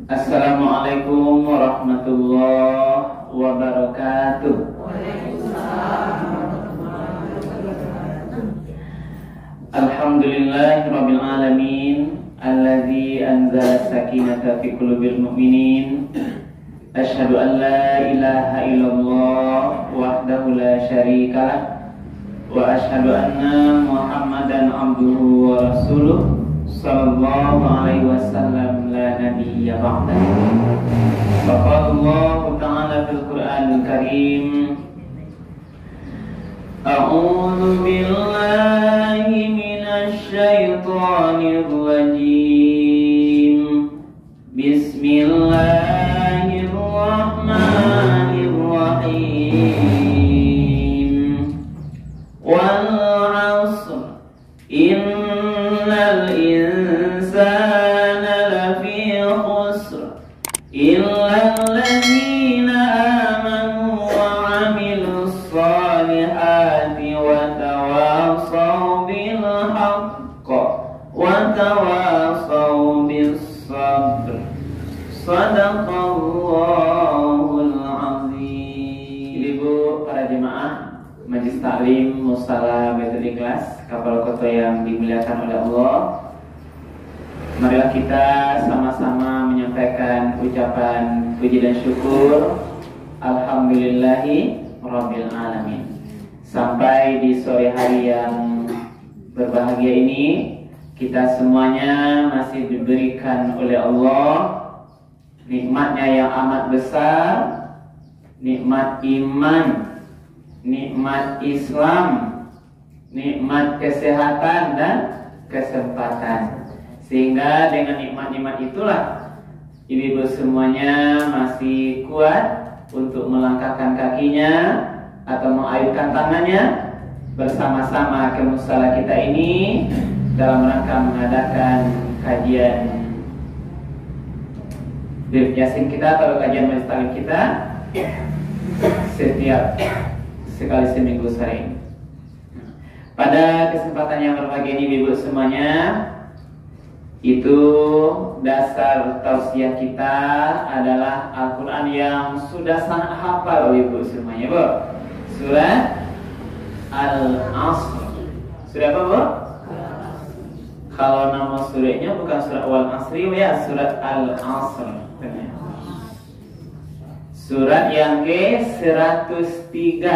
Assalamualaikum warahmatullahi wabarakatuh. Alhamdulillahirabbil alamin allazi anzala sakinata fi qulubil mu'minin. Asyhadu an la ilaha illallah wahdahu la syarikalah wa asyhadu anna Muhammadan abduhu wa rasuluh sallallahu alaihi wasallam la nabiyya ba'dahu. Faqala Allah ta'ala fil Qur'anil Karim, a'udzu billahi minasy syaithanir rajim. Bismillahirrahmanirrahim. Wal 'ashr innal insana lafi khusr illa allazina amanu wa 'amilus solihati wa tawasaw bil haqq wa tawasaw bis sabr. Shadaqallahul azim. Ibu para jemaah Majelis Taklim Musala Baitul Ikhlas Kapal Kota yang dimuliakan oleh Allah, marilah kita sama-sama menyampaikan ucapan puji dan syukur Alhamdulillahi Rabbil Alamin. Sampai di sore hari yang berbahagia ini, kita semuanya masih diberikan oleh Allah nikmatnya yang amat besar, nikmat iman, nikmat Islam, nikmat kesehatan dan kesempatan. Sehingga dengan nikmat-nikmat itulah ibu-ibu semuanya masih kuat untuk melangkahkan kakinya atau mengayunkan tangannya bersama-sama ke musala kita ini dalam rangka mengadakan kajian Dirk Yasin kita atau kajian Majelis Taklim kita setiap sekali seminggu sore. Pada kesempatan yang berbahagia ini ibu semuanya, itu dasar tausiah kita adalah Al-Quran yang sudah sangat hafal ibu semuanya, Bu. Surat Al-Asr. Surat apa, Bu? Kalau nama suratnya bukan surat Wal Asri ya, surat Al-Asr. Surat yang ke-103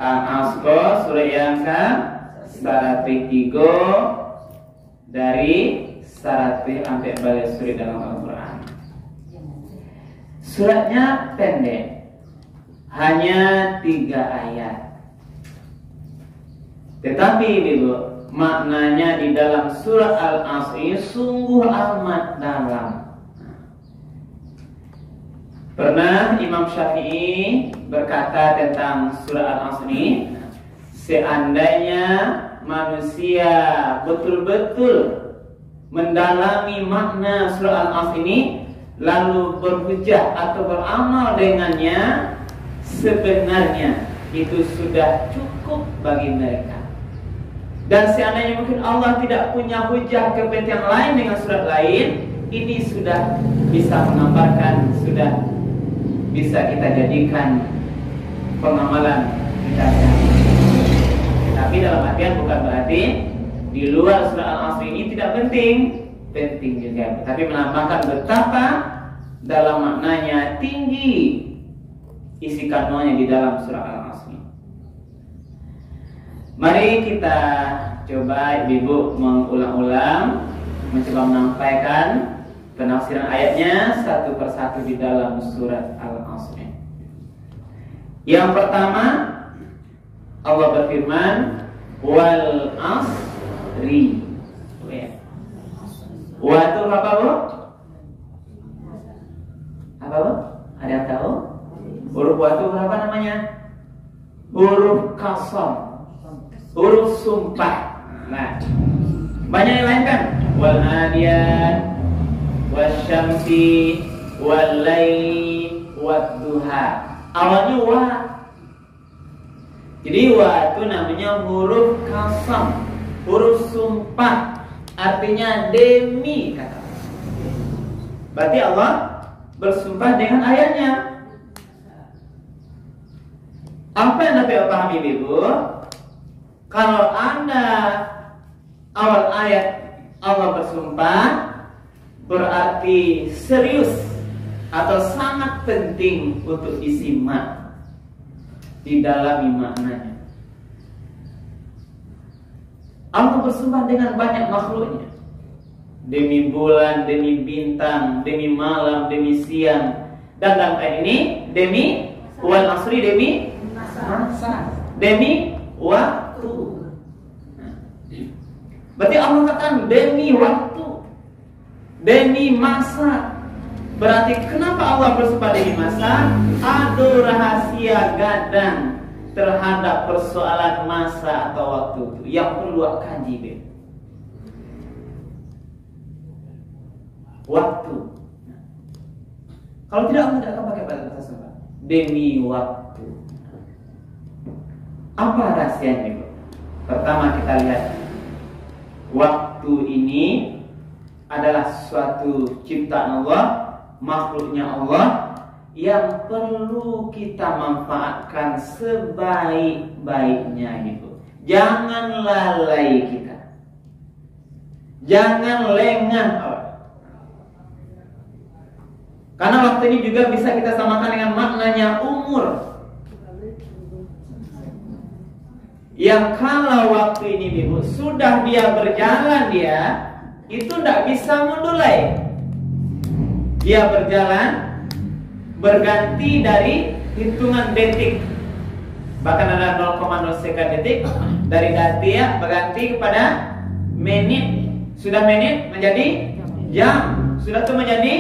Al-Asr, surat yang ke-103 dari 100 sampai balik surat dalam Al-Quran. Suratnya pendek, hanya 3 ayat. Tetapi ibu, maknanya di dalam surat Al-Asr sungguh amat dalam. Pernah Imam Syafi'i berkata tentang surah Al-Asr ini, seandainya manusia betul-betul mendalami makna surah Al-Asr ini lalu berhujjah atau beramal dengannya, sebenarnya itu sudah cukup bagi mereka. Dan seandainya mungkin Allah tidak punya hujjah kepada yang lain dengan surat lain, ini sudah bisa menggambarkan, sudah bisa kita jadikan pengamalan kita. Tapi dalam artian bukan berarti di luar surah Al-Asr ini tidak penting, penting juga. Tapi melambangkan betapa dalam maknanya tinggi isi kandungannya di dalam surah Al-Asr. Mari kita coba ibu mengulang-ulang, mencoba menyampaikan penafsiran ayatnya satu persatu di dalam surat Al-Asr. Yang pertama, Allah berfirman, wal asri. Wa itu apa, Bu? Apa, Bu? Ada yang tahu? Huruf wa itu berapa namanya? Huruf qasam, huruf sumpah. Nah, banyak yang lain kan? Wal adiyat, wasyamsi, wal laili, wadduha. Awalnya wa. Jadi wa itu namanya huruf qasam, huruf sumpah, artinya demi kata. Berarti Allah bersumpah dengan ayatnya. Apa yang dapat pahami Ibu? Kalau Anda awal ayat Allah bersumpah, berarti serius atau sangat penting untuk disimak, didalami maknanya. Allah bersumpah dengan banyak makhluknya, demi bulan, demi bintang, demi malam, demi siang, dan dalam ayat ini demi wal asri, demi masa, demi waktu. Berarti Allah katakan demi waktu, demi masa. Berarti kenapa Allah bersumpah demi masa? Ada rahasia gadang terhadap persoalan masa atau waktu itu yang perlu kaji deh. Waktu. Kalau tidak, Allah tidak akan pakai bahasa sumpah. Demi waktu. Apa rahasianya itu? Pertama kita lihat, waktu ini adalah suatu ciptaan Allah, makhluknya Allah, yang perlu kita manfaatkan sebaik-baiknya gitu. Jangan lalai kita, jangan lengah. Karena waktu ini juga bisa kita samakan dengan maknanya umur. Yang kalau waktu ini Ibu sudah dia berjalan, dia itu tidak bisa mundur lagi. Dia berjalan berganti dari hitungan detik, bahkan ada 0,0 sekian detik. Dari detik berganti kepada menit, sudah menit menjadi jam, sudah itu menjadi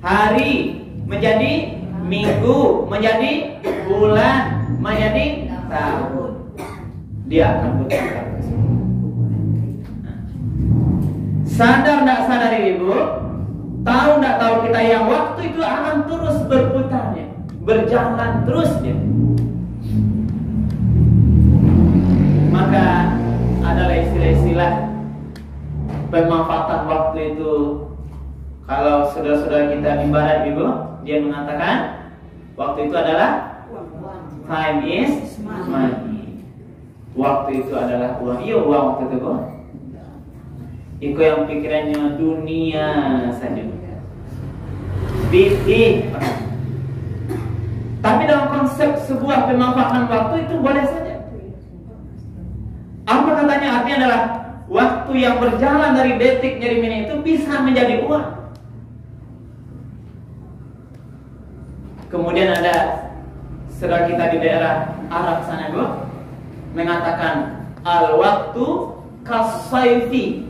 hari, menjadi minggu, menjadi bulan, menjadi tahun. Dia akan berputar. Sadar tidak sadar Ibu, tahu tidak tahu kita, yang waktu itu akan terus berputarnya, berjalan terus dia. Maka adalah istilah-istilah pemanfaatan waktu itu. Kalau saudara-saudara kita di barat Ibu, dia mengatakan waktu itu adalah time is money. Waktu itu adalah uang. Iya, uang waktu itu kok. Iko yang pikirannya dunia saja. Bisnis. Tapi dalam konsep sebuah pemanfaatan waktu itu boleh saja. Apa katanya? Artinya adalah waktu yang berjalan dari detik jadi menit itu bisa menjadi uang. Kemudian ada saudara kita di daerah Arab sana Bu mengatakan al-waktu kasayfi.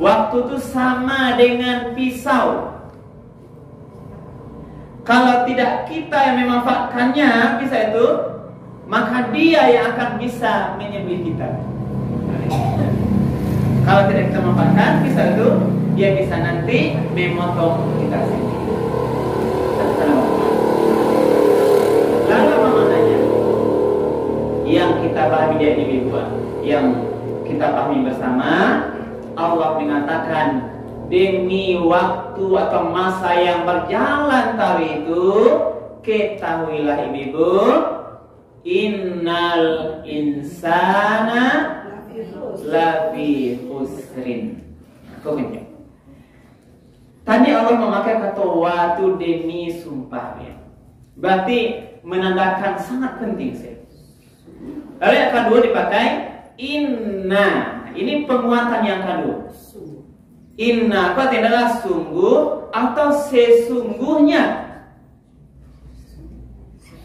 Waktu itu sama dengan pisau. Kalau tidak kita yang memanfaatkannya pisau itu, maka dia yang akan bisa menyembelih kita. Kalau tidak kita manfaatkan pisau itu, dia bisa nanti memotong kita sendiri. Lalu apa maknanya? Yang kita pahami dari Ibu, yang kita pahami bersama, Allah mengatakan demi waktu atau masa yang berjalan tadi itu, ketahuilah Ibu, innal insana lafi khusrin. Komentar. Tadi Allah memakai kata waktu demi sumpahnya. Berarti menandakan sangat penting sih. Lalu yang kedua dipakai inna. Ini penguatan yang kedua. Inna apa adalah sungguh atau sesungguhnya.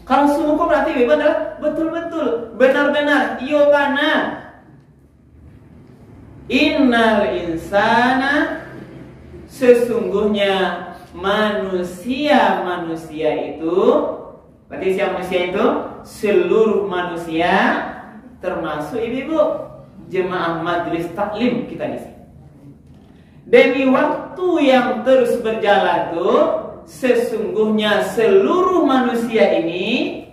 Kalau sungguh berarti adalah betul-betul, benar-benar, yobana. Innal insana, sesungguhnya manusia itu, berarti siapa manusia itu? Seluruh manusia, termasuk ibu-ibu jemaah majelis taklim kita di sini. Demi waktu yang terus berjalan tuh, sesungguhnya seluruh manusia ini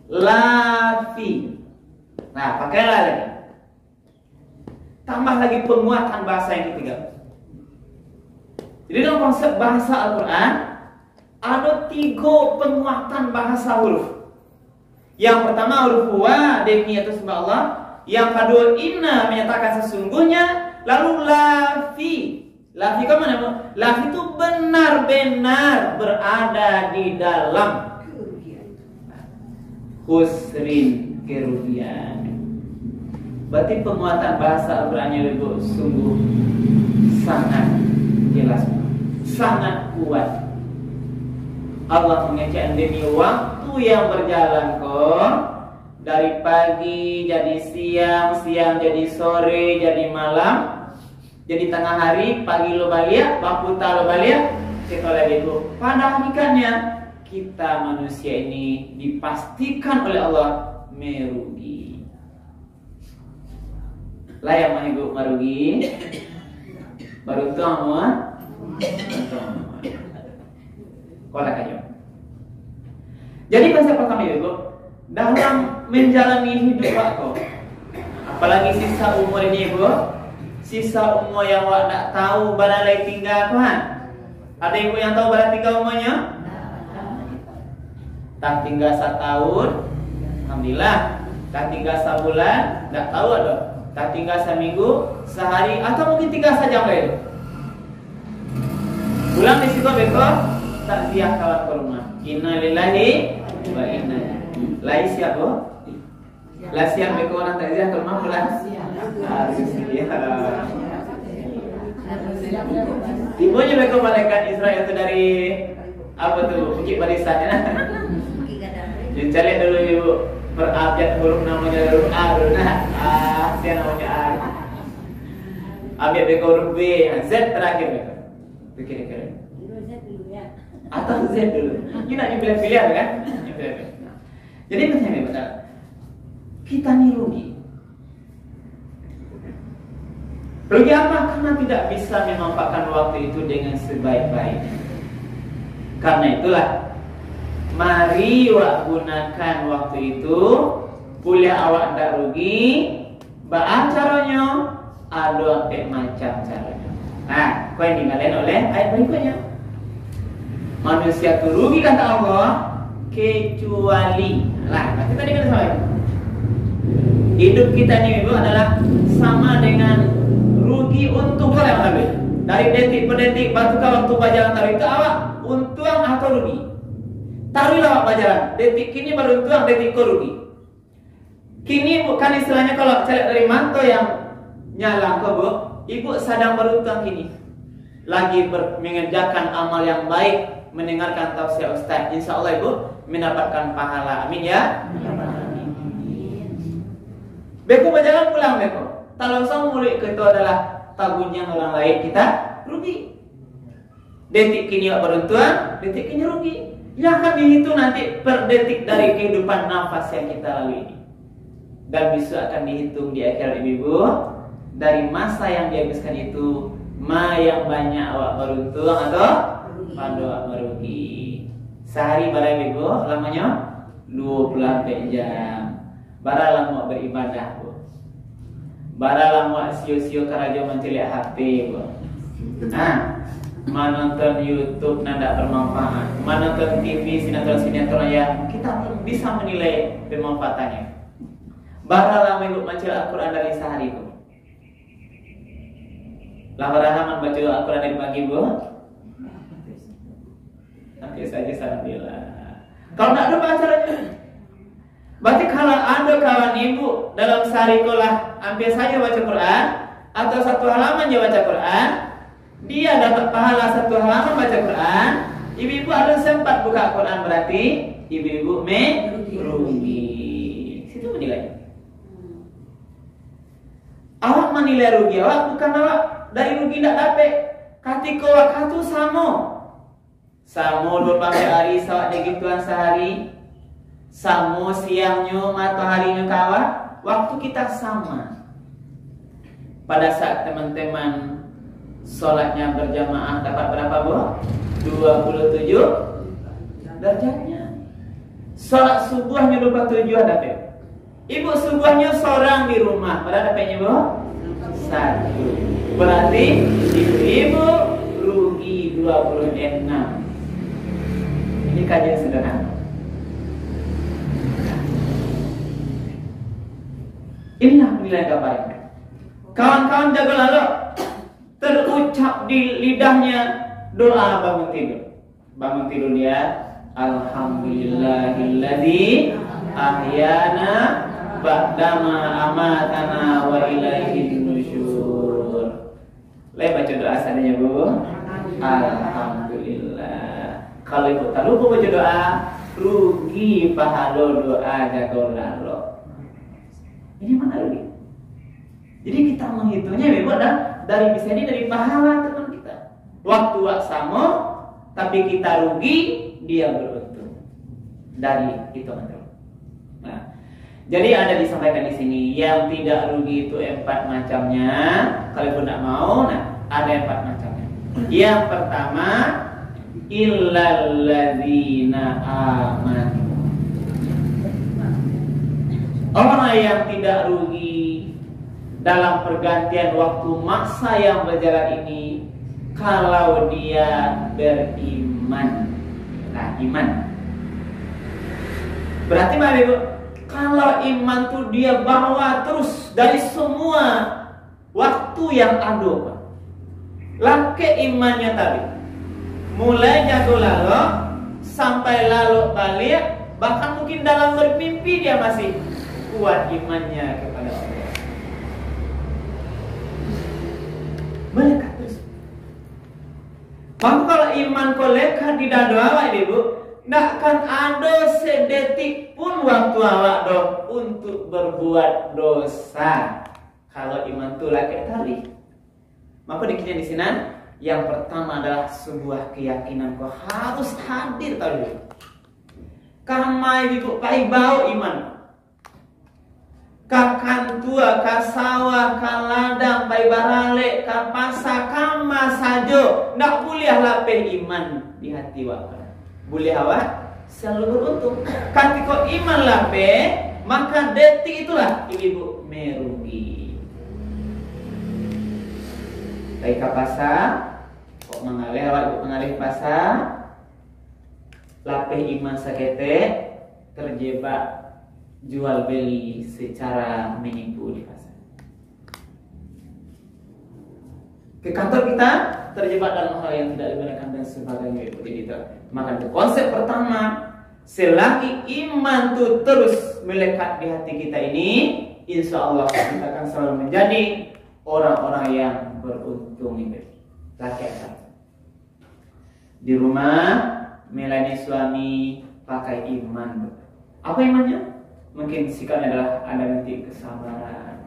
lafi. Nah, pakailah lagi. Tambah lagi penguatan bahasa yang ketiga. Jadi dalam konsep bahasa Al-Quran ada 3 penguatan bahasa huruf. Yang pertama huruf huwa, demi atau sembah Allah. Yang kedua inna, menyatakan sesungguhnya. Lalu lafi. Lafi kan mana? Lafi itu benar-benar berada di dalam khusrin, kerugian. Berarti penguatan bahasa Al-Qurannya itu sungguh sangat jelas, sangat kuat. Allah mengecek demi waktu yang berjalan kok, dari pagi jadi siang, siang jadi sore, jadi malam, jadi tengah hari, pagi lo balik, baputa lo balik, kita lagi itu. Pada hakikatnya kita manusia ini dipastikan oleh Allah merugi. Layak mah ibu merugi, baru tuh semua. Kolak aja. Jadi konsep pertama ibu, dalam menjalani hidup aku, apalagi sisa umur ini ibu, sisa umur yang wak tak tahu baralai tinggal kan? Ada ibu yang tahu baralai tinggal umurnya? Tak tinggal 1 tahun, alhamdulillah. Tak tinggal sebulan, tak tahu ada. Tak tinggal seminggu, sehari, atau mungkin tinggal sejam lagi. Pulang di situ beko, takziah kawan ke rumah. Inna lillahi wa inna ilaihi. Lai siap bo? Lah siap beko orang takziah ke rumah pulang. Ibunya beko malaikat Israel itu dari apa tuh? Bukit Barisan ya. Jadi cari dulu ibu perabjad huruf namanya huruf A dulu nah. Siapa namanya A? Abjad beko huruf B, Z terakhir beko. Kira-kira. Atau Z dulu. Ini nak pilih-pilih kan? Nah. Jadi misalnya betul. Kita nih rugi. Rugi apa? Karena tidak bisa memanfaatkan waktu itu dengan sebaik-baiknya. Karena itulah, mari wak gunakan waktu itu. Kuliah awak tak rugi. Ba'a caranya, ada macam caranya. Nah, kau yang dimalain oleh ayat berikutnya. Manusia itu rugi kata Allah, kecuali. Lah, kita tadi kata sama. Hidup kita ini ibu adalah sama dengan rugi untung oleh Allah. Dari detik per detik, batu waktu berjalan taruh itu awak untung atau rugi. Taruhlah awak berjalan. Detik kini baru untung, detik kau rugi. Kini bukan istilahnya kalau cari dari manto yang nyala kau bu. Ibu sedang beruntung kini, lagi mengerjakan amal yang baik, mendengarkan tausiah Ustaz. Insya Allah ibu mendapatkan pahala. Amin ya. Beko berjalan pulang beko. Kalau sang mulut itu adalah tabunnya orang lain, kita rugi. Detik kini beruntung, detik kini rugi. Yang akan dihitung nanti per detik dari kehidupan nafas yang kita lalui ini. Dan bisa akan dihitung di akhirat ibu. Dari masa yang dihabiskan itu, yang banyak awak beruntung atau pada awak merugi. Sehari barang ibu lamanya 24 jam. Bara lama beribadah bu. Bara lama sio-sio karajo menceliak HP bu. Nah, menonton YouTube nanda bermanfaat, menonton TV sinetron yang kita bisa menilai bermanfaatannya. Bara lama ibu menceliak Al-Quran dari sehari bu. Lama-lama baca Al-Quran dari pagi bu. Oke saja alhamdulillah. Kalau tidak ada acaranya. Berarti kalau ada kawan ibu dalam sehari kolah hampir saja baca Quran atau 1 halaman dia baca Quran, dia dapat pahala 1 halaman baca Quran. Ibu-ibu harus sempat buka Quran, berarti ibu-ibu merugi. Situ menilai. Awak menilai rugi awak bukan awak dari rugi tidak dapat. Ketika waktu samo 24 hari sawak digituan sehari. Samo siangnya mataharinya kawan, waktu kita sama. Pada saat teman-teman sholatnya berjamaah dapat berapa bu? 27 derajatnya. Sholat subuhnya 27 dapat. Ibu subuhnya seorang di rumah, pada dapatnya bu? 1. Berarti ibu rugi. I26. Ini kajian sederhana. Inilah nilai gambarnya. Kawan-kawan jaga lalu terucap di lidahnya doa bangun tidur. Bangun tidur dia, Alhamdulillahilladzi ahyana ba'dama amatana wa ilaihin nusyur. Baca doa seadanya, Bu. Alhamdulillah. Kalau ibu tak lupa baca doa, rugi pahala doa jaga lalu. Ini mana rugi? Jadi kita menghitungnya ibu dari bisa ini dari pahala teman kita. Waktu sama, tapi kita rugi, dia beruntung dari hitungan itu. Nah, jadi ada disampaikan di sini yang tidak rugi itu 4 macamnya. Kalau pun tidak mau, nah ada 4 macamnya. Yang pertama, illalladzina amanu. Orang yang tidak rugi dalam pergantian waktu masa yang berjalan ini kalau dia beriman. Nah, iman berarti Bapak Ibu, kalau iman tuh dia bawa terus dari semua waktu yang ada. Lake imannya tadi mulai jago lalu sampai lalu balik, bahkan mungkin dalam bermimpi dia masih kuat imannya kepada Allah. Melekat terus. Maka kalau iman kau lekat di dada awak Ibu, tidak akan ada sedetik pun waktu awak untuk berbuat dosa. Kalau iman itu lagi tadi. Maka dikira di sini yang pertama adalah sebuah keyakinan kau harus hadir tadi. Kamai Ibu pai bau iman. Kakan tua, kasawah, kaladang, pai barale, kapasa, kama sajo. Ndak boleh lapeh iman di hati awak. Boleh awak selalu beruntung. Ketika iman lapeh, maka detik itulah Ibu merugi. Baik kapasa, kok mengalih awak Ibu mengalih pasa, lapeh iman sakete, terjebak jual beli secara menipu di pasar. Ke kantor kita terjebak dalam hal yang tidak dibenarkan dan sebagainya itu. Maka konsep pertama, selagi iman itu terus melekat di hati kita ini, insya Allah kita akan selalu menjadi orang-orang yang beruntung ini. Laki-laki di rumah melayani suami pakai iman. Apa imannya? Mungkin sikapnya adalah ada nanti kesabaran.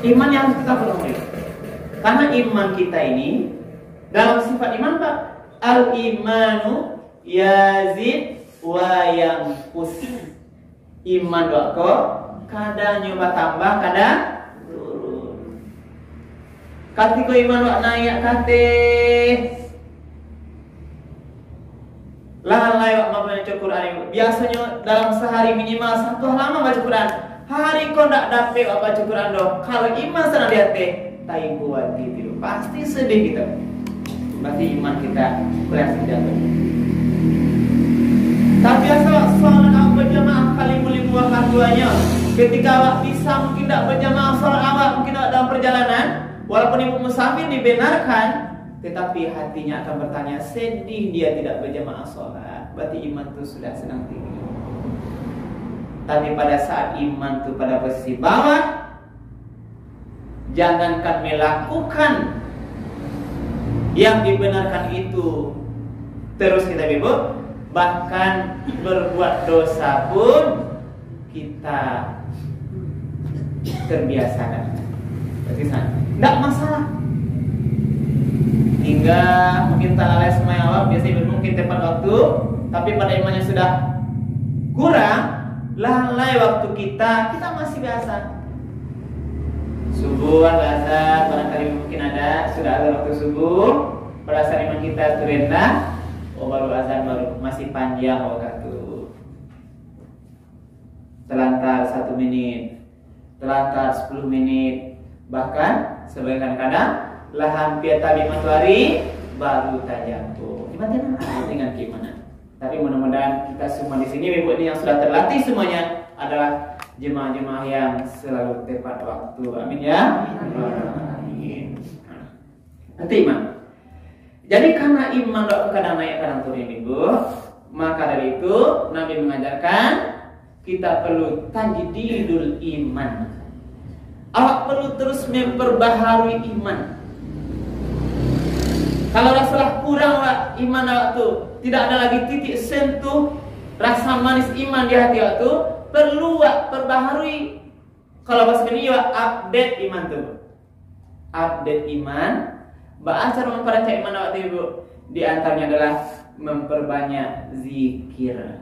Iman yang harus kita penuhi. Karena iman kita ini dalam sifat iman Pak, al-imanu yazid wa yanqus. Iman kok kadang nyoba tambah, kadang turun. Ketika iman wak naik kate lahan lewat membaca Quran. Biasanya dalam sehari minimal 1 halaman baca Quran. Hari kau tak dapat baca Quran doh. Kalau iman sana di hati, tai buat itu pasti sedih kita. Berarti iman kita kurang sejago. Tapi asal sholat awak berjamaah kali mulim waktu duanya. Ketika awak bisa mungkin tak berjamaah sholat awak mungkin awak dalam perjalanan, walaupun ibu musafir dibenarkan. Tetapi hatinya akan bertanya, sedih dia tidak berjamaah sholat. Berarti iman itu sudah sedang tinggi. Tapi pada saat iman itu pada posisi bawah, jangankan melakukan yang dibenarkan itu terus kita ibu, bahkan berbuat dosa pun kita terbiasakan. Berarti tidak masalah. Hingga mungkin tak lalai semua awal, biasanya mungkin tepat waktu, tapi pada imannya sudah kurang, lalai waktu kita masih biasa. Subuh azan, barangkali mungkin ada, sudah ada waktu subuh, pada saat iman kita terendah, baru azan baru masih panjang waktu. Telantar 1 menit, telantar 10 menit, bahkan sebagian kadang lah hampir tadi matahari baru tajampu. Gimana dengan keimanan? Tapi mudah-mudahan kita semua di sini, ibu ini yang sudah terlatih semuanya adalah jemaah-jemaah yang selalu tepat waktu. Amin ya. Amin. Nanti iman. Jadi karena iman kadang naik kadang turun ibu, maka dari itu Nabi mengajarkan kita perlu tajdidul iman. Awak perlu terus memperbaharui iman. Kalau rasa kurang iman awak tu, tidak ada lagi titik sentuh rasa manis iman di hati awak tu, perlu awak perbaharui. Kalau bahasa ini update iman tu. Update iman. Cara memperbaca iman awak tu ibu, di antaranya adalah memperbanyak zikir.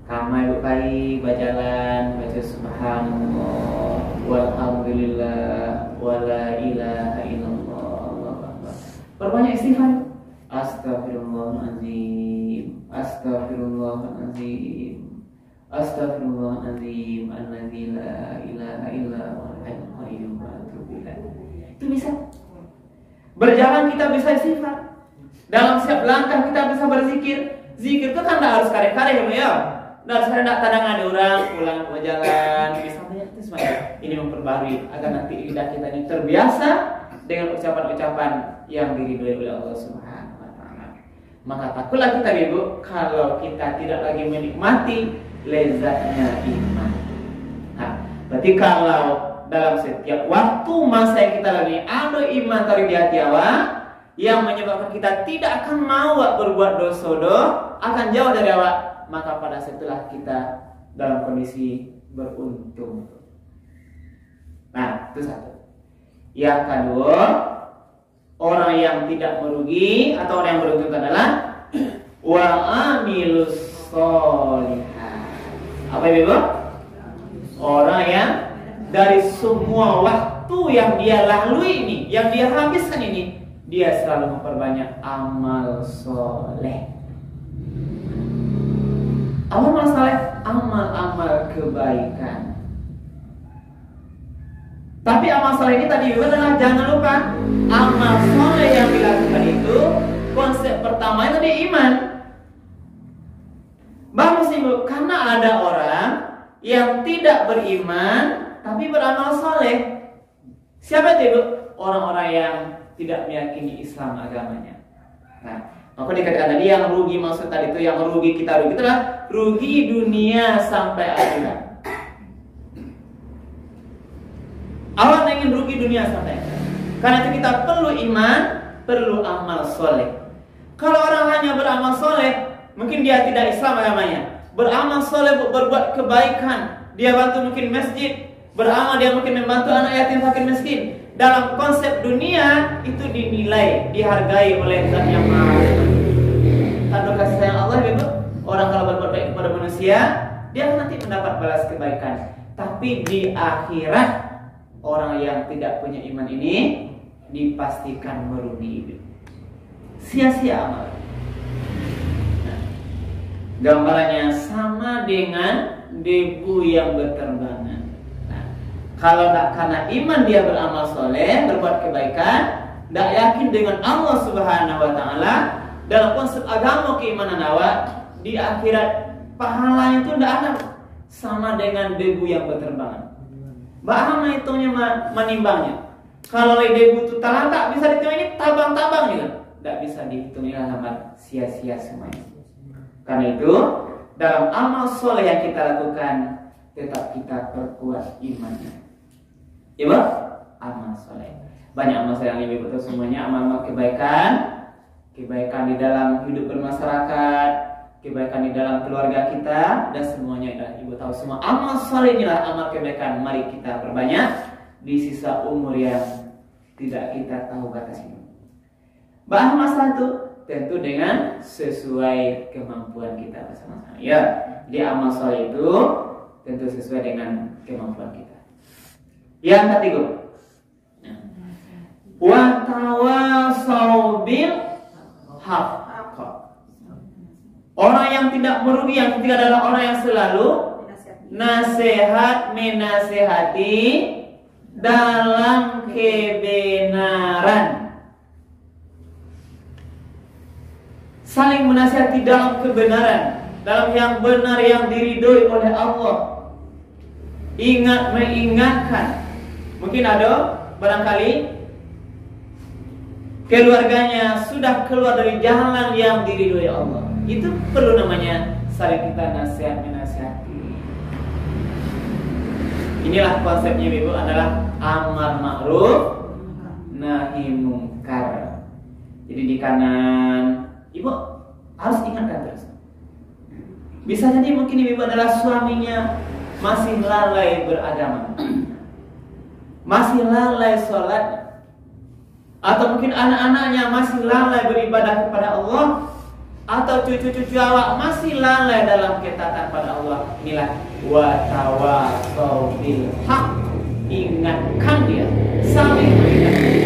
Kamai ibu kali berjalan baca subhanallah walhamdulillah wala ilaha illallah. Perbanyak istighfar. Astaghfirullahaladzim, astaghfirullahaladzim, astaghfirullahaladzim, alladzi la ilaha illa huwal hayyul qayyum wa atubu ilaih. Itu bisa. Berjalan kita bisa istighfar. Dalam setiap langkah kita bisa berzikir. Zikir itu kan tidak harus kare-kare ya. Dan sekarang tidak kadang ada orang pulang berjalan, misalnya itu semuanya. Ini memperbarui agar nanti lidah kita ini terbiasa dengan ucapan-ucapan yang diridhoi oleh Allah Subhanahu wa taala. Maka takutlah kita ibu kalau kita tidak lagi menikmati lezatnya iman. Nah, berarti kalau dalam setiap waktu masa yang kita lagi ada iman tadi di hati awak yang menyebabkan kita tidak akan mau berbuat dosa, akan jauh dari awak. Maka pada setelah kita dalam kondisi beruntung. Nah, itu satu. Yang kedua, orang yang tidak merugi atau orang yang beruntung adalah wa amilus sholihat. Apa ibu? Orang yang dari semua waktu yang dia lalui ini, yang dia habiskan ini, dia selalu memperbanyak amal soleh. Amal soleh, amal-amal kebaikan. Tapi amal soleh ini tadi juga adalah jangan lupa amal soleh yang dilakukan itu konsep pertamanya tadi iman. Bagus ibu, karena ada orang yang tidak beriman tapi beramal soleh. Siapa itu ibu? Orang-orang yang tidak meyakini Islam agamanya. Nah, maka dikatakan tadi yang rugi, maksud tadi itu yang rugi kita rugi itulah rugi dunia sampai akhirat. Awak ingin rugi dunia sampai akhirat. Karena itu kita perlu iman, perlu amal soleh. Kalau orang hanya beramal soleh, mungkin dia tidak Islam agamanya. Beramal soleh berbuat kebaikan, dia bantu mungkin masjid, beramal dia mungkin membantu anak yatim fakir miskin. Dalam konsep dunia itu dinilai, dihargai oleh Zat yang Maha. Karena kasih sayang Allah itu, orang kalau berbuat baik kepada manusia, dia akan nanti mendapat balas kebaikan. Tapi di akhirat, orang yang tidak punya iman ini dipastikan merugi. Sia-sia amal. Nah, gambarannya sama dengan debu yang berterbangan. Kalau tak karena iman dia beramal soleh, berbuat kebaikan, tak yakin dengan Allah Subhanahu wa taala, dalam konsep agama keimanan awak, di akhirat pahalanya itu tidak ada, sama dengan debu yang berterbangan. Bagaimana hitungnya menimbangnya? Kalau debu itu tak bisa dihitung, ini tabang-tabang juga, tidak bisa dihitung, amat sia-sia semuanya. Karena itu dalam amal soleh yang kita lakukan, tetap kita perkuat imannya. Ibu, amal soleh. Banyak amal soleh yang ibu betul semuanya, amal kebaikan, kebaikan di dalam hidup bermasyarakat, kebaikan di dalam keluarga kita, dan semuanya adalah ibu tahu semua amal soleh inilah amal kebaikan. Mari kita perbanyak di sisa umur yang tidak kita tahu batasnya. Bahas masalah itu tentu dengan sesuai kemampuan kita bersama-sama. Ya, di amal soleh itu tentu sesuai dengan kemampuan kita. Yang ketiga, wa tawasau bil haqq. Orang yang tidak merugi, yang ketiga adalah orang yang selalu nasihat menasehati dalam kebenaran. Saling menasihati dalam kebenaran, dalam yang benar yang diridhoi oleh Allah. Ingat mengingatkan. Mungkin ada barangkali keluarganya sudah keluar dari jalan yang diridhoi Allah. Itu perlu namanya saling kita nasihat menasihati. Inilah konsepnya Ibu, adalah amar ma'ruf nahi mungkar. Jadi di kanan Ibu harus ingatkan terus. Bisa jadi mungkin Ibu adalah suaminya masih lalai beragama, masih lalai sholat, atau mungkin anak-anaknya masih lalai beribadah kepada Allah, atau cucu-cucu awak masih lalai dalam ketaatan pada Allah. Inilah wa tawasau bil haq. Ingatkan dia, saling mengingatkan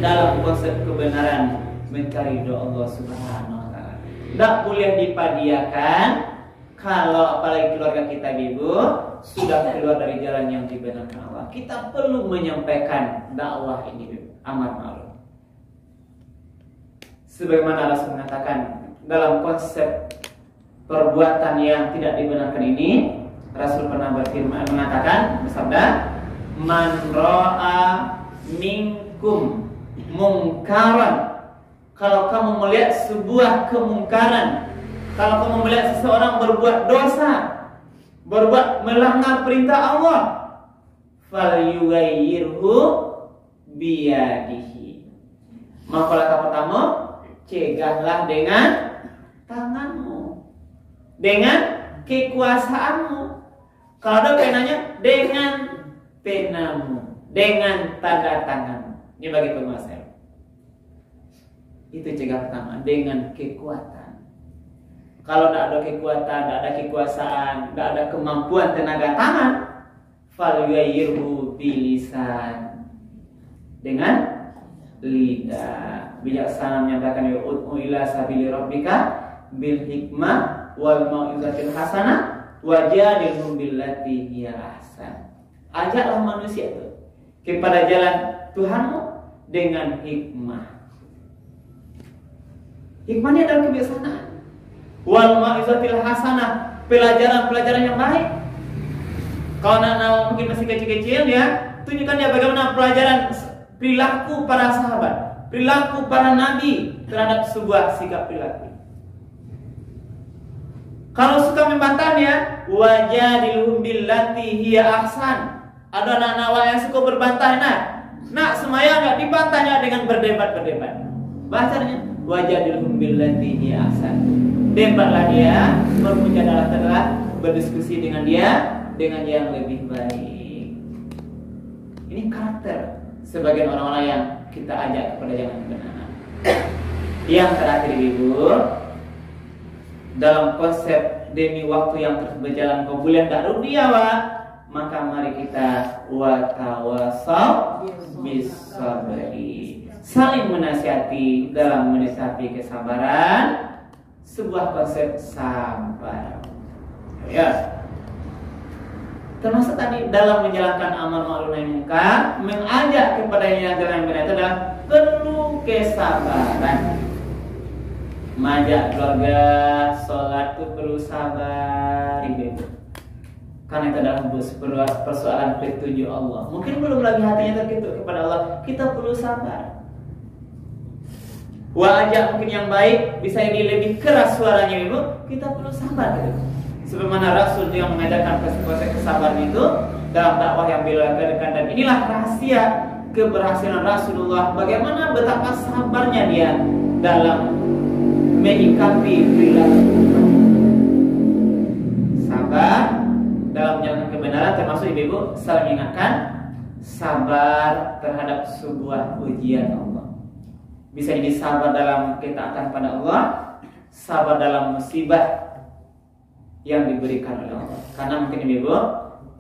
dalam konsep kebenaran, mencari doa Allah Subhanahu wa taala. Tidak boleh dipadiakan kalau apalagi keluarga kita Ibu sudah keluar dari jalan yang dibenarkan Allah. Kita perlu menyampaikan dakwah ini Ibu, amar ma'ruf. Sebagaimana Rasul mengatakan dalam konsep perbuatan yang tidak dibenarkan ini, Rasul pernah berfirman mengatakan, bersabda, man ra'a minkum mungkaran. Kalau kamu melihat sebuah kemungkaran, kalau kamu melihat seseorang berbuat dosa, berbuat melanggar perintah Allah, falyughayyirhu biyadihi. Maka langkah pertama, cegahlah dengan tanganmu, dengan kekuasaanmu. Kalau ada penanya, dengan penamu, dengan tanda tanganmu. Ini bagi penguasa. Itu cegah pertama, dengan kekuatan. Kalau tidak ada kekuatan, tidak ada kekuasaan, tidak ada kemampuan tenaga tangan, falyughayyirhu bilisan, dengan lidah. Bijaksana menyatakan, ud'u ila sabili rabbika bil hikmah wal mau'izatil hasanah wajadilhum billati hiya ahsan. Ajaklah manusia itu kepada jalan Tuhanmu dengan hikmah. Hikmahnya adalah kebiasaan. Wal mau'izatil hasanah, pelajaran-pelajaran yang baik. Kalau anak mungkin masih kecil-kecil ya, tunjukkan dia bagaimana pelajaran perilaku para sahabat, perilaku para nabi terhadap sebuah sikap perilaku. Kalau suka membantahnya, wajadilhum billati hiya ahsan. Ada anak-anak yang suka berbantah, nak semaya enggak dibantahnya dengan berdebat-berdebat. Bahasanya wajadilhum billati hiya ahsan. Debatlah dia, bermujadalah adalah berdiskusi dengan dia dengan yang lebih baik. Ini karakter sebagian orang-orang yang kita ajak kepada jalan kebenaran. Yang terakhir Ibu, dalam konsep demi waktu yang terus berjalan kau boleh tak rudiawa, maka mari kita watawasau bisabri, saling menasihati dalam menasihati kesabaran, sebuah konsep sabar. Ya. Termasuk tadi dalam menjalankan amar ma'ruf nahi munkar, mengajak kepada yang jalan yang benar itu adalah perlu kesabaran. Mengajak keluarga sholat itu perlu sabar, Ibu. Karena itu adalah sebuah persoalan petunjuk Allah. Mungkin belum lagi hatinya terketuk kepada Allah, kita perlu sabar. Wajah mungkin yang baik bisa ini lebih keras suaranya Ibu, kita perlu sabar gitu. Sebagaimana Rasul yang mengajarkan konsep kesabaran itu dalam dakwah yang beliau lakukan, dan inilah rahasia keberhasilan Rasulullah. Bagaimana betapa sabarnya dia dalam menyikapi perilaku. Sabar dalam menjalankan kebenaran, termasuk Ibu selalu mengingatkan sabar terhadap sebuah ujian Allah. Bisa jadi sabar dalam ketaatan pada Allah, sabar dalam musibah yang diberikan oleh Allah. Karena mungkin Ibu,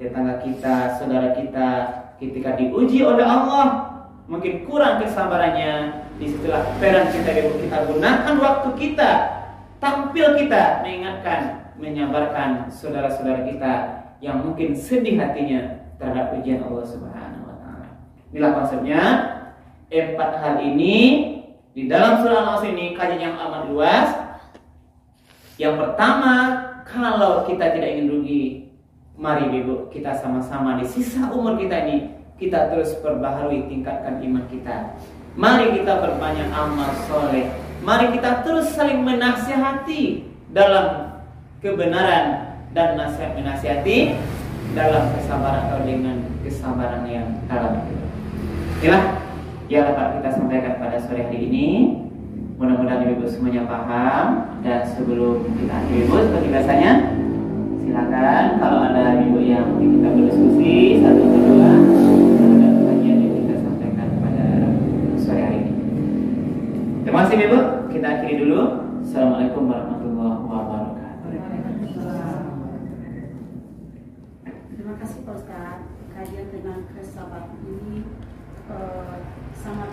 tetangga kita, saudara kita ketika diuji oleh Allah mungkin kurang kesabarannya. Disitulah peran kita Ibu, kita gunakan waktu kita, tampil kita mengingatkan, menyabarkan saudara-saudara kita yang mungkin sedih hatinya terhadap ujian Allah Subhanahu Inilah konsepnya. 4 hal ini di dalam surah Al-Asr ini kajian yang amat luas. Yang pertama, kalau kita tidak ingin rugi, mari Ibu kita sama-sama di sisa umur kita ini kita terus perbaharui, tingkatkan iman kita. Mari kita perbanyak amal soleh. Mari kita terus saling menasihati dalam kebenaran dan nasihat menasihati dalam kesabaran atau dengan kesabaran yang dalam. Inilah yang dapat kita sampaikan pada sore hari ini. Mudah-mudahan Ibu semuanya paham. Dan sebelum kita akhiri Ibu, seperti biasanya, silakan kalau ada Ibu yang ingin kita berdiskusi satu atau dua terhadap kajian yang kita sampaikan pada sore hari ini. Terima kasih Ibu. Kita akhiri dulu. Assalamualaikum warahmatullahi wabarakatuh. Terima kasih Pak Ustaz. Kajian dengan kesabaran ini sangat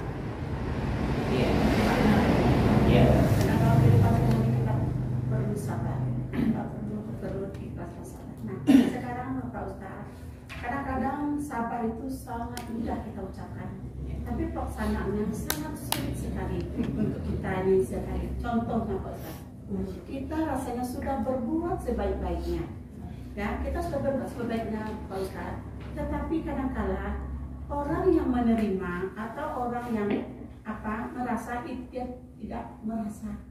karena kalau kehidupan ini kita perlu sabar, perlu ikhlas sabar. Nah, sekarang Pak Ustaz, kadang-kadang sabar itu sangat mudah kita ucapkan, tapi pelaksanaannya sangat sulit sekali untuk kita ini sekali. Contohnya Pak Ustaz, kita rasanya sudah berbuat sebaik-baiknya, ya kita sudah berbuat sebaik-baiknya Pak Ustaz, tetapi kadang-kala orang yang menerima atau orang yang merasa dia tidak merasa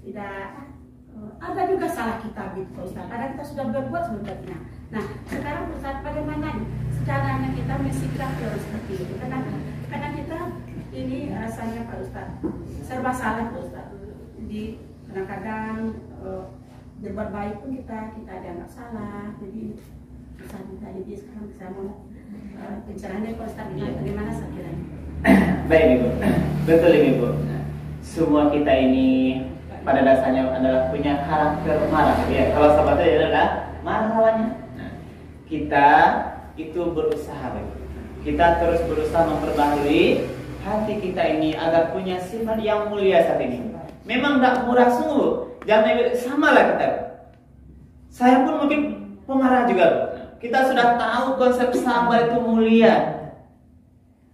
tidak ada juga salah kita gitu Ustaz. Kadang kita sudah berbuat sebenarnya. Nah sekarang Ustaz, bagaimana caranya kita mensikapi orang seperti itu? Karena kita ini rasanya Pak Ustaz serba salah Pak Ustaz. Jadi kadang-kadang berbuat baik pun kita dianggap salah. Jadi Ustaz jadi sekarang saya mau pencerahannya Pak Ustaz bagaimana sekiranya? Baik Ibu, betul Ibu. Semua kita ini pada dasarnya adalah punya karakter marah. Ya, kalau sahabat itu adalah marah lawannya. Kita itu berusaha, Ibu. Kita terus berusaha memperbaharui hati kita ini agar punya sifat yang mulia saat ini. Memang tidak murah sungguh. Jangan samalah kita. Saya pun mungkin pemarah juga. Kita sudah tahu konsep sabar itu mulia.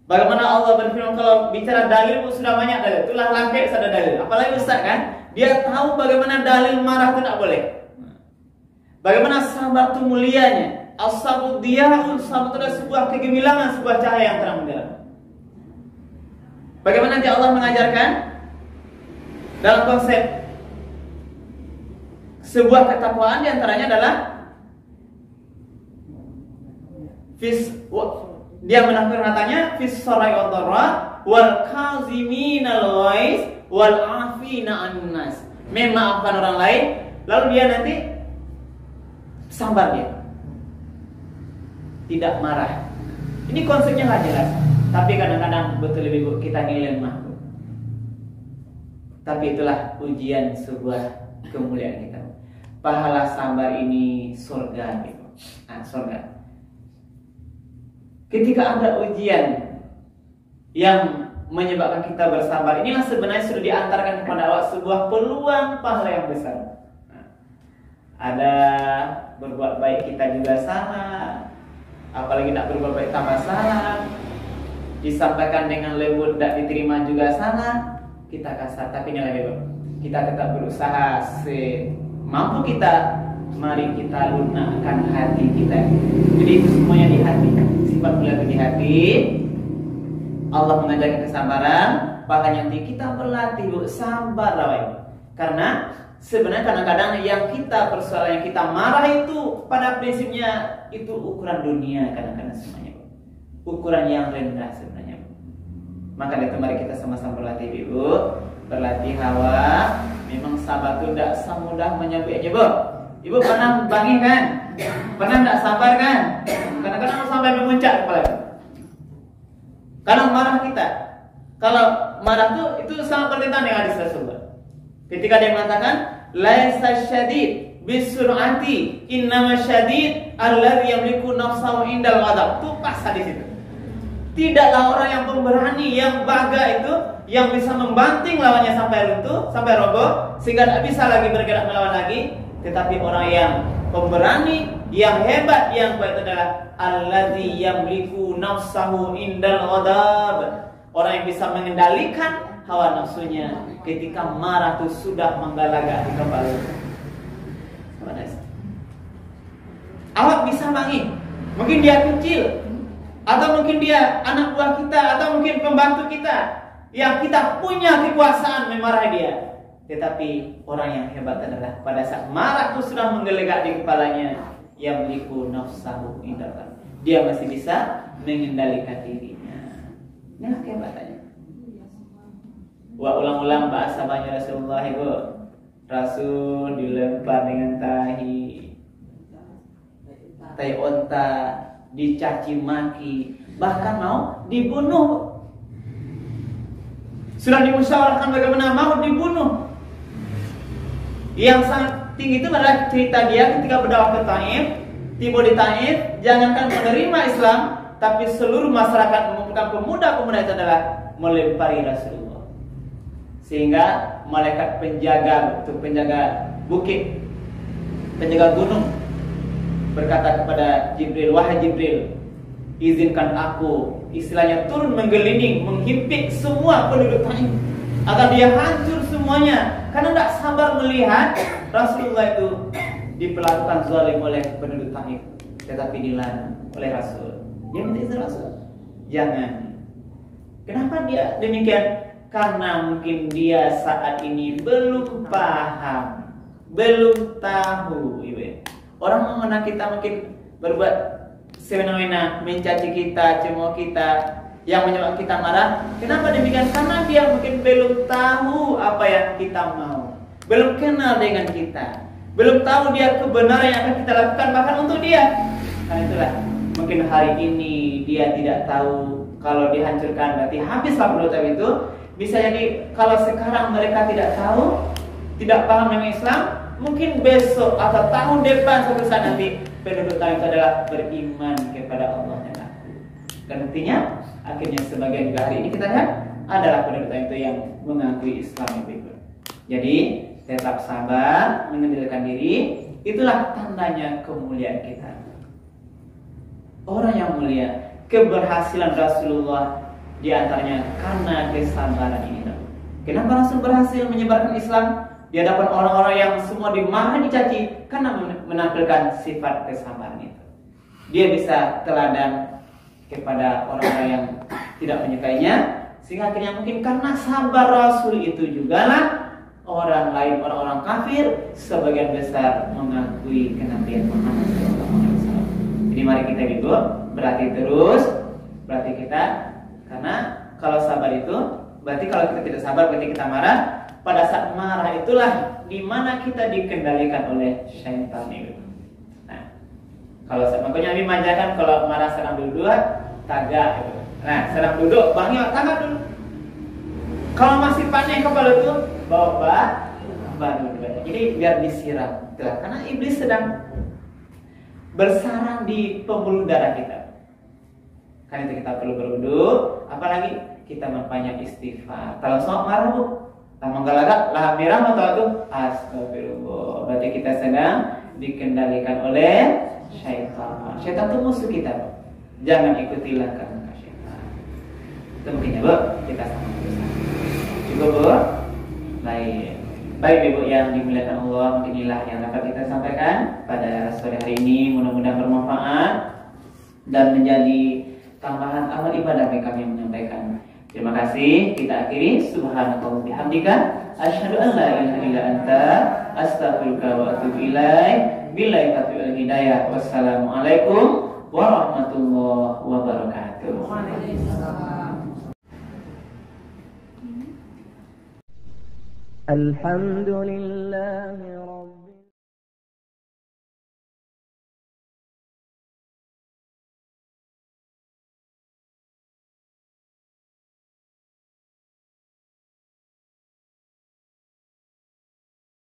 Bagaimana Allah berfirman kalau bicara dalil sudah banyak dalil. Itulah langkah ada dalil. Apalagi Ustaz kan, dia tahu bagaimana dalil marah itu tidak boleh. Bagaimana sabar itu mulianya. As-sabru diya'un, sabar itu adalah sebuah kegemilangan, sebuah cahaya yang terang benderang. Bagaimana nanti Allah mengajarkan dalam konsep sebuah ketakwaan diantaranya adalah dia menafsirkan katanya fis sarai wad dharra wal kaziminal ghaiz wal afina 'anil nas. Memaafkan orang lain lalu dia nanti sabar dia. Tidak marah. Ini konsepnya nggak jelas. Tapi kadang-kadang betul Ibu kita ini lemah. Tapi itulah ujian sebuah kemuliaan kita. Pahala sabar ini surga gitu. Surga. Ketika ada ujian yang menyebabkan kita bersabar, inilah sebenarnya sudah diantarkan kepada Allah sebuah peluang pahala yang besar. Ada berbuat baik kita juga salah, apalagi tidak berbuat baik tambah salah. Disampaikan dengan lembut tidak diterima juga salah, kita kasar. Tapi ini lagi kita tetap berusaha semampu kita. Mari kita lunakkan hati kita. Jadi itu semuanya di hati. Sifat mulia di hati. Allah mengajarkan kesabaran. Bahkan nanti kita berlatih sabar lah. Karena sebenarnya kadang-kadang yang kita persoalan yang kita marah itu pada prinsipnya itu ukuran dunia kadang-kadang semuanya. Ukuran yang rendah sebenarnya. Maka itu mari kita sama-sama berlatih Ibu. Berlatih hawa. Memang sabar itu tidak semudah menyebutnya Ibu. Ibu pernah bangih kan? Pernah tidak sabar kan? Kadang-kadang sampai memuncak kepala. Karena marah kita. Kalau marah itu sangat bertentangan dengan hadis tersebut. Ketika dia mengatakan, laisa syadid bisur'ati, innama syadid alladzi yamliku nafsahu indal ghadab. Itu pas hadis itu. Tidaklah orang yang pemberani, yang baga itu, yang bisa membanting lawannya sampai runtuh, sampai roboh, sehingga tidak bisa lagi bergerak melawan lagi. Tetapi orang yang pemberani Yang hebat yang baik adalah allazi yamliku nafsahu indal ghadab. Orang yang bisa mengendalikan hawa nafsunya ketika marah itu sudah menggalagak di kepala. Awak bisa mangi, mungkin dia kecil, atau mungkin dia anak buah kita, atau mungkin pembantu kita yang kita punya kekuasaan memarahi dia. Tetapi orang yang hebat adalah pada saat marah itu sudah menggelegak di kepalanya, yamliku nafsahu indal ghadab. Dia masih bisa mengendalikan dirinya. Inilah kehebatannya. Wa ulang-ulang bahasa banyak Rasulullah itu. Rasul dilempar dengan tahi onta, dicaci maki, bahkan mau dibunuh. Sudah dimusyawarahkan bagaimana mau dibunuh. Yang sangat tinggi itu adalah cerita dia ketika berdakwah ke Taif. Tiba di Taif, jangankan menerima Islam, tapi seluruh masyarakat mengumpulkan pemuda-pemuda itu adalah melempari Rasulullah. Sehingga malaikat penjaga bukit, penjaga gunung berkata kepada Jibril, wahai Jibril, izinkan aku, istilahnya turun menggelinding, menghimpit semua penduduk Taif agar dia hancur semuanya, karena tidak sabar melihat Rasulullah itu diperlakukan zalim oleh penduduk Taif, tetapi dilarang oleh Rasul. Dia minta izin Rasul, jangan. Kenapa dia demikian? Karena mungkin dia saat ini belum paham, belum tahu, ibu. Orang mengenal kita mungkin berbuat semena-mena, mencaci kita, cemooh kita, yang menyebabkan kita marah. Kenapa demikian? Karena dia mungkin belum tahu apa yang kita mau, belum kenal dengan kita, belum tahu dia kebenaran yang akan kita lakukan bahkan untuk dia. Karena itulah mungkin hari ini dia tidak tahu kalau dihancurkan berarti habislah penduduk Taif itu. Bisa jadi kalau sekarang mereka tidak tahu, tidak paham dengan Islam, mungkin besok atau tahun depan suatu saat nanti penduduk Taif adalah beriman kepada Allah dan aku. Dan buktinya akhirnya sebagian juga hari ini kita lihat adalah penduduk Taif itu yang mengakui Islam itu. Jadi tetap sabar, mengendalikan diri, itulah tandanya kemuliaan kita. Orang yang mulia, keberhasilan Rasulullah di antaranya karena kesabaran ini. Kenapa Rasul berhasil menyebarkan Islam di hadapan orang-orang yang semua dimarahi, dicaci? Karena menampilkan sifat kesabaran itu. Dia bisa teladan kepada orang-orang yang tidak menyukainya, sehingga akhirnya mungkin karena sabar Rasul itu juga lah orang lain, orang-orang kafir sebagian besar mengakui kenabian Muhammad SAW. Jadi mari kita itu berarti kita, karena kalau sabar itu berarti kalau kita tidak sabar berarti kita marah. Pada saat marah itulah dimana kita dikendalikan oleh syaitan itu. Nah, kalau makanya Nabi mengajarkan kalau marah sedang duduk, tagak itu. Nah, sedang duduk, bangnya tagak dulu. Kalau masih panik kepala itu, bawa baru. Jadi biar disiram. Itulah karena iblis sedang bersarang di pembuluh darah kita. Karena itu kita perlu berwudu, apalagi kita memperbanyak istighfar. Kalau sholat marah bu, menggalak, lahap merah atau itu, astagfirullah. Berarti kita sedang dikendalikan oleh syaitan. Syaitan itu musuh kita, bu. Jangan ikuti langkah syaitan. Itu mungkin ya bu, kita sama bersama. Cukup bu. Baik ibu yang dimuliakan Allah, mungkin inilah yang dapat kita sampaikan pada sore hari ini. Mudah-mudahan bermanfaat dan menjadi tambahan amal ibadah yang kami menyampaikan. Terima kasih. Kita akhiri. Subhanallahi bihamdika, asyhadu an la ilaha illa anta, astaghfiruka wa atubu ilaik. Billahi taufiq wal hidayah. Wassalamualaikum warahmatullahi wabarakatuh. Alhamdulillah.